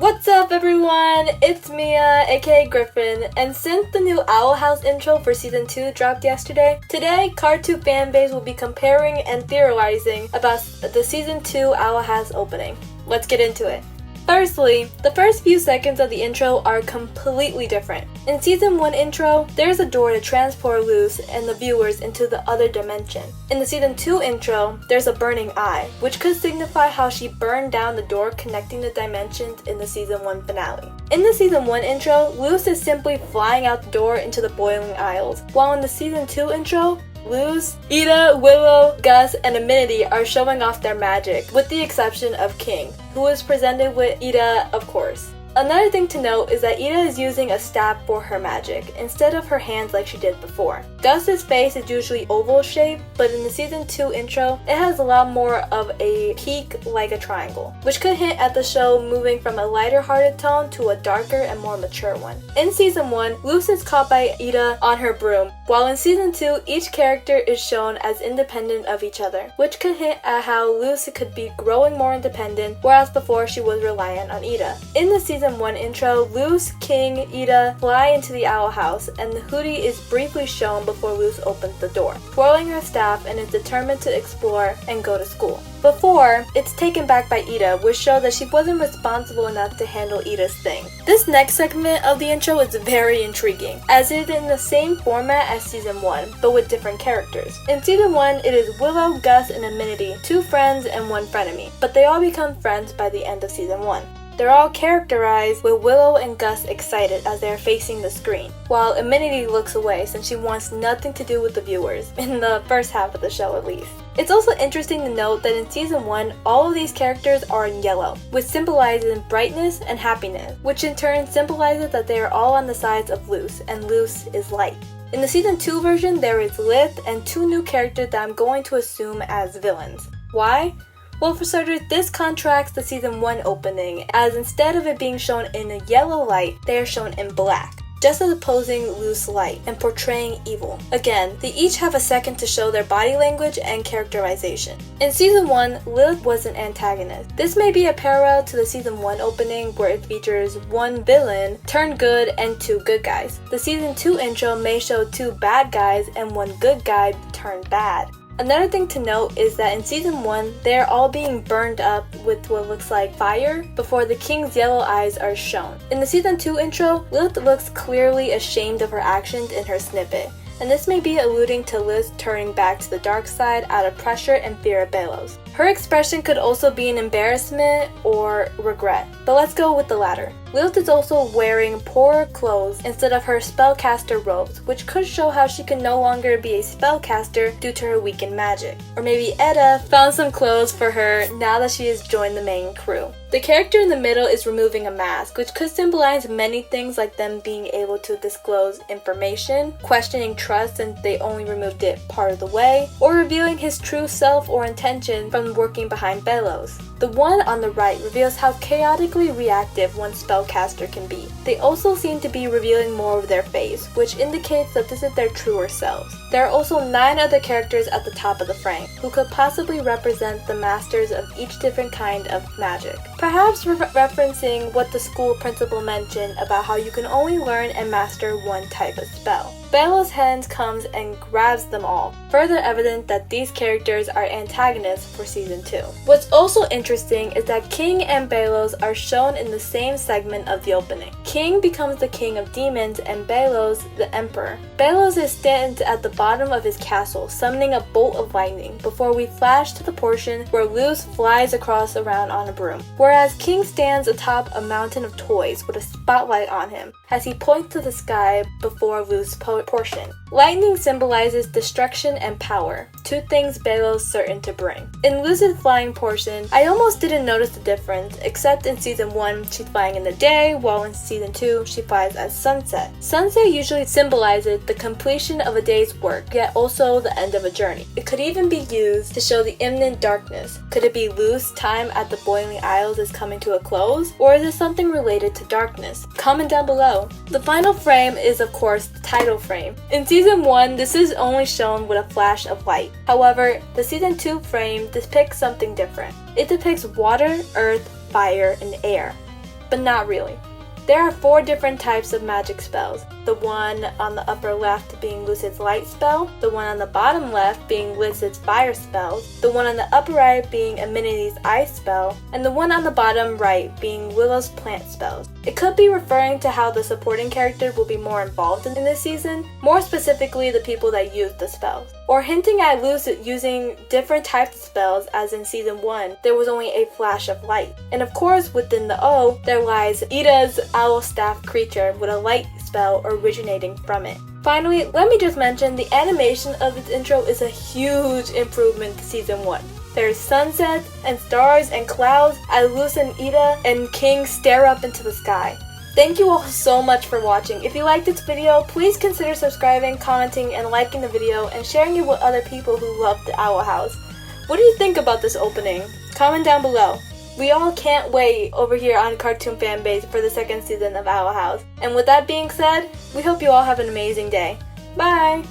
What's up everyone, it's Mia aka Griffin, and since the new Owl House intro for Season 2 dropped yesterday, today Cartoon Fanbase will be comparing and theorizing about the Season 2 Owl House opening. Let's get into it. Firstly, the first few seconds of the intro are completely different. In Season 1 intro, there's a door to transport Luz and the viewers into the other dimension. In the Season 2 intro, there's a burning eye, which could signify how she burned down the door connecting the dimensions in the Season 1 finale. In the Season 1 intro, Luz is simply flying out the door into the boiling aisles, while in the Season 2 intro, Luz, Ida, Willow, Gus, and Amenity are showing off their magic, with the exception of King, who is presented with Ida, of course. Another thing to note is that Ida is using a staff for her magic, instead of her hands like she did before. Gus's face is usually oval shaped, but in the Season 2 intro, it has a lot more of a peak like a triangle, which could hint at the show moving from a lighter-hearted tone to a darker and more mature one. In Season 1, Luz is caught by Ida on her broom, while in Season 2, each character is shown as independent of each other, which could hint at how Luz could be growing more independent, whereas before she was reliant on Ida. In the Season 1 intro, Luz, King, Ida fly into the Owl House, and the hoodie is briefly shown before Luz opens the door, twirling her staff and is determined to explore and go to school. Before, it's taken back by Ida, which showed that she wasn't responsible enough to handle Ida's thing. This next segment of the intro is very intriguing, as it is in the same format as Season 1, but with different characters. In Season 1, it is Willow, Gus, and Amenity, two friends and one frenemy, but they all become friends by the end of Season 1. They're all characterized with Willow and Gus excited as they are facing the screen, while Amenity looks away since she wants nothing to do with the viewers, in the first half of the show at least. It's also interesting to note that in Season 1, all of these characters are in yellow, which symbolizes brightness and happiness, which in turn symbolizes that they are all on the sides of Luz, and Luz is light. In the Season 2 version, there is Lith and two new characters that I'm going to assume as villains. Why? Well, for starters, this contrasts the Season 1 opening, as instead of it being shown in a yellow light, they are shown in black, just as opposing Luz's light and portraying evil. Again, they each have a second to show their body language and characterization. In Season 1, Lilith was an antagonist. This may be a parallel to the Season 1 opening where it features one villain turned good and two good guys. The Season 2 intro may show two bad guys and one good guy turned bad. Another thing to note is that in Season 1, they are all being burned up with what looks like fire before the king's yellow eyes are shown. In the Season 2 intro, Lilith looks clearly ashamed of her actions in her snippet, and this may be alluding to Liz turning back to the dark side out of pressure and fear of Belos. Her expression could also be an embarrassment or regret, but let's go with the latter. Lilith is also wearing poorer clothes instead of her spellcaster robes, which could show how she can no longer be a spellcaster due to her weakened magic. Or maybe Edda found some clothes for her now that she has joined the main crew. The character in the middle is removing a mask, which could symbolize many things like them being able to disclose information, questioning trust since they only removed it part of the way, or revealing his true self or intention from working behind Belos. The one on the right reveals how chaotically reactive one spellcaster can be. They also seem to be revealing more of their face, which indicates that this is their truer selves. There are also 9 other characters at the top of the frame, who could possibly represent the masters of each different kind of magic. Perhaps referencing what the school principal mentioned about how you can only learn and master one type of spell. Belos' hand comes and grabs them all, further evident that these characters are antagonists for Season 2. What's also interesting is that King and Belos are shown in the same segment of the opening. King becomes the king of demons and Belos the emperor. Belos is standing at the bottom of his castle, summoning a bolt of lightning, before we flash to the portion where Luz flies across around on a broom, whereas King stands atop a mountain of toys with a spotlight on him as he points to the sky before Luz's portion. Lightning symbolizes destruction and power, two things Belos certain to bring. In Luz's flying portion, I almost didn't notice the difference, except in Season 1 she's flying in the day, while in Season 2 she flies as sunset. Sunset usually symbolizes the completion of a day's work, yet also the end of a journey. It could even be used to show the imminent darkness. Could it be Luz's time at the Boiling Isles is coming to a close, or is it something related to darkness? Comment down below. The final frame is of course the title frame. In Season 1, this is only shown with a flash of light. However, the Season 2 frame depicts something different. It depicts water, earth, fire, and air. but not really. There are 4 different types of magic spells. The one on the upper left being Lucid's light spell, the one on the bottom left being Lucid's fire spells, the one on the upper right being Aminity's ice spell, and the one on the bottom right being Willow's plant spells. It could be referring to how the supporting character will be more involved in this season, more specifically the people that use the spells. Or hinting at Lucid using different types of spells, as in season 1, there was only a flash of light. And of course, within the O, there lies Ida's owl staff creature with a light spell originating from it. Finally, let me just mention the animation of this intro is a huge improvement to season 1. There's sunsets and stars and clouds as Lucid and Ida and King stare up into the sky. Thank you all so much for watching. If you liked this video, please consider subscribing, commenting, and liking the video, and sharing it with other people who love the Owl House. What do you think about this opening? Comment down below. We all can't wait over here on Cartoon Fanbase for the 2nd season of Owl House. And with that being said, we hope you all have an amazing day. Bye!